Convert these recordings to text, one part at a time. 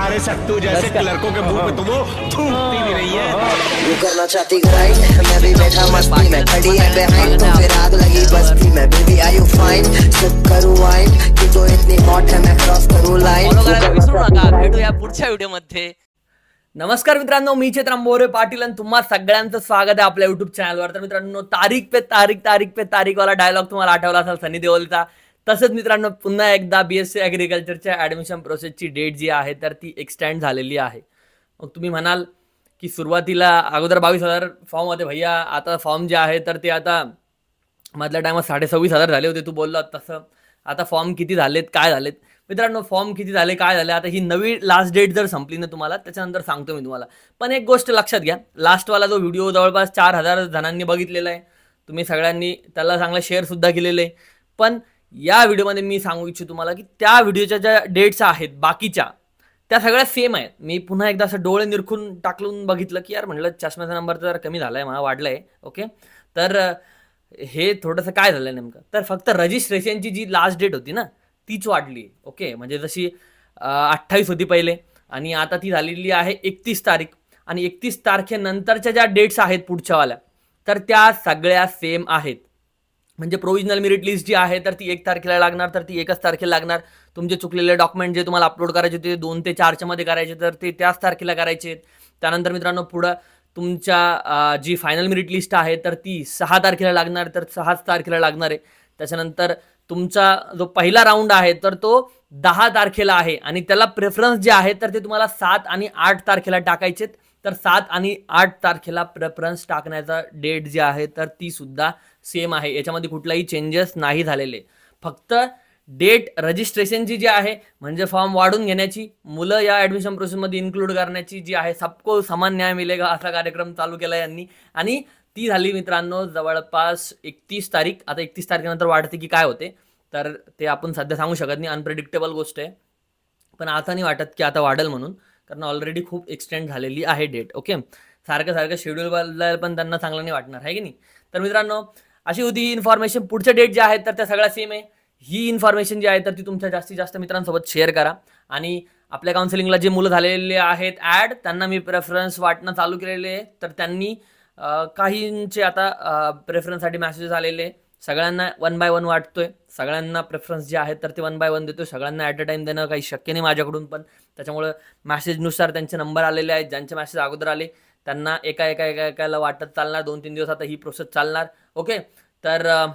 तुम्हारे सट्टू जैसे क्लर्कों के मुंह पे तुम थूकती भी नहीं है। तू करना चाहती ग्राइंड, मैं भी बैठा मस्ती में, खड़ी है बिहाइंड तो फिर आग लगी बस्ती में। Baby are you fine, sip करूं वाइन कि तो इतनी हॉट है मैं क्रॉस करूं लाइन। भेटूया पुढच्या व्हिडिओमध्ये। नमस्कार मित्रांनो, मी चेतन अंबोरे पाटील आणि तुम्हा सगळ्यांचं स्वागत आहे आपल्या युट्यूब चॅनलवर। तर मित्रांनो, तारीख पे तारीख वाला डायलॉग तुम्हाला आठवला असेल सनी देओलचा। तसंच मित्रांनो, पुन्हा एकदा बीएससी ॲग्रिकल्चरच्या ॲडमिशन प्रोसेसची डेट जी आहे तर ती एक्सटेंड झालेली आहे। मग तुम्ही म्हणाल की सुरुवातीला अगोदर 22,000 फॉर्म होते भैया, आता फॉर्म जे आहे तर ते आता मधल्या टायमात 26,500 झाले होते, तू बोलला तसं। आता फॉर्म किती झालेत, काय झालेत मित्रांनो, फॉर्म किती झाले काय झाले, आता ही नवी लास्ट डेट जर संपली ना तुम्हाला त्याच्यानंतर सांगतो मी तुम्हाला। पण एक गोष्ट लक्षात घ्या, लास्टवाला जो व्हिडिओ जवळपास 4,000 जणांनी बघितलेला आहे, तुम्ही सगळ्यांनी त्याला चांगला शेअरसुद्धा केलेले आहे। पण या व्हिडिओमध्ये मी सांगू इच्छितो तुम्हाला की त्या व्हिडिओच्या ज्या डेट्स आहेत बाकीच्या त्या सगळ्या सेम आहेत। मी पुन्हा एकदा असं डोळे निरखून टाकलून बघितलं की यार म्हटलं चष्म्याचा नंबर तर कमी झाला आहे, मला वाढला आहे। ओके, तर हे थोडंसं काय झालं नेमकं, तर फक्त रजिस्ट्रेशनची जी लास्ट डेट होती ना तीच वाढली। ओके, म्हणजे जशी 28 होती पहिले आणि आता ती झालेली आहे 31 तारीख। आणि 31 तारखेनंतरच्या ज्या डेट्स आहेत पुढच्यावाल्या तर त्या सगळ्या सेम आहेत। म्हणजे प्रोविजनल मेरिट लिस्ट जी आहे तर ती 1 तारखेला लागणार, तर ती 1च तारखेला लागणार। तुमचे चुकलेले डॉक्युमेंट जे तुम्हाला अपलोड करायचे ते 2 ते 4च्या मध्ये करायचे तर ते त्याच तारखेला करायचे। त्यानंतर मित्रांनो पुढं तुमच्या जी फायनल मेरिट लिस्ट आहे तर ती 6 तारखेला लागणार, तर 6च तारखेला लागणार आहे। त्याच्यानंतर तुमचा जो पहिला राऊंड आहे तर तो 10 तारखेला आहे आणि त्याला प्रेफरन्स जे आहे तर ते तुम्हाला 7 आणि 8 तारखेला टाकायचे। तर 7 आणि 8 तारखेला प्रेफरन्स टाकण्याचा डेट जी आहे तर ती सुद्धा सेम आहे, याच्यामध्ये कुठलाही चेंजेस नाही झालेले। फक्त डेट रजिस्ट्रेशनची जी आहे म्हणजे फॉर्म वाढून घेण्याची, मुलं या ॲडमिशन प्रोसेसमध्ये इन्क्लूड करण्याची जी आहे, सबको समान न्याय मिलेगा असा कार्यक्रम चालू केला यांनी, आणि ती झाली मित्रांनो जवळपास 31 तारीख। आता 31 तारखेनंतर वाढते की काय होते तर ते आपण सध्या सांगू शकत नाही, अनप्रेडिक्टेबल गोष्ट आहे। पण आता नाही वाटत की आता वाढेल म्हणून, कारण ऑलरेडी खूप एक्सटेंड झालेली आहे डेट। ओके, सारखं शेड्यूल बदलायला पण त्यांना चांगलं नाही वाटणार आहे की नाही। तर मित्रांनो अशी होती ही इन्फॉर्मेशन। पुढच्या डेट ज्या आहेत तर त्या सगळ्या सेम आहे। ही इन्फॉर्मेशन जी आहे तर ती तुमच्या जास्तीत जास्त मित्रांसोबत शेअर करा। आणि आपल्या काउन्सिलिंगला जे मुलं झालेले आहेत ॲड, त्यांना मी प्रेफरन्स वाटणं चालू केलेले आहे। तर त्यांनी काहींचे आता प्रेफरन्ससाठी मेसेजेस आलेले, सगळ्यांना 1 बाय 1 वाटतोय, सगळ्यांना प्रेफरन्स जे आहेत तर ते 1 बाय 1 देतोय। सगळ्यांना ॲट अ टाइम देणं काही शक्य नाही माझ्याकडून, पण त्याच्यामुळे मॅसेजनुसार त्यांचे नंबर आलेले आहेत। ज्यांचे मॅसेज अगोदर आले त्यांना एकाला वाटत चालणार, 2-3 दिवस आता ही प्रोसेस चालणार। ओके, तर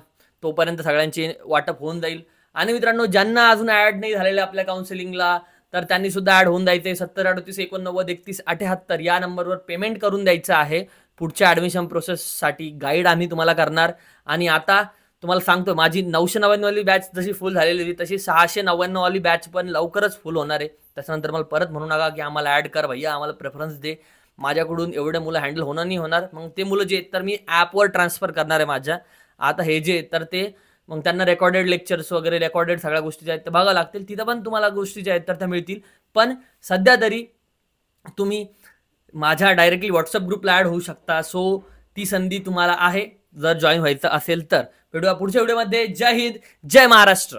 तोपर्यंत सगळ्यांची वाटप होऊन जाईल। आणि मित्रांनो ज्यांना अजून ॲड नाही झालेले आपल्या काउन्सिलिंगला तर त्यांनी सुद्धा ॲड होऊन द्यायचे। 7038893178 या नंबरवर पेमेंट करून द्यायचं आहे। पुढच्या ॲडमिशन प्रोसेससाठी गाईड आम्ही तुम्हाला करणार। आणि आता तुम्हाला सांगतो, माझी 999 वाली बॅच जशी फुल झालेली होती तशी 699 वाली बॅच पण लवकरच फुल होणार आहे। त्याच्यानंतर मला परत म्हणू नका की आम्हाला ॲड कर भैया, आम्हाला प्रेफरन्स दे। माझ्याकडून एवढे मुलं हँडल होणार नाही होणार, मग ते मुलं जे तर मी ॲपवर ट्रान्सफर करणार आहे माझ्या। आता हे जे तर ते मग त्यांना रेकॉर्डेड लेक्चर्स वगैरे, रेकॉर्डेड सगळ्या गोष्टी ज्या आहेत त्या बघावं लागतील, तिथं पण तुम्हाला गोष्टी ज्या आहेत तर त्या मिळतील। पण सध्या तरी तुम्ही माझ्या डायरेक्टली व्हॉट्सअप ग्रुपला ॲड होऊ शकता। सो ती संधी तुम्हाला आहे जर जॉईन व्हायचं असेल तर। भेटूया पुढच्या व्हिडिओमध्ये। जय हिंद, जय महाराष्ट्र।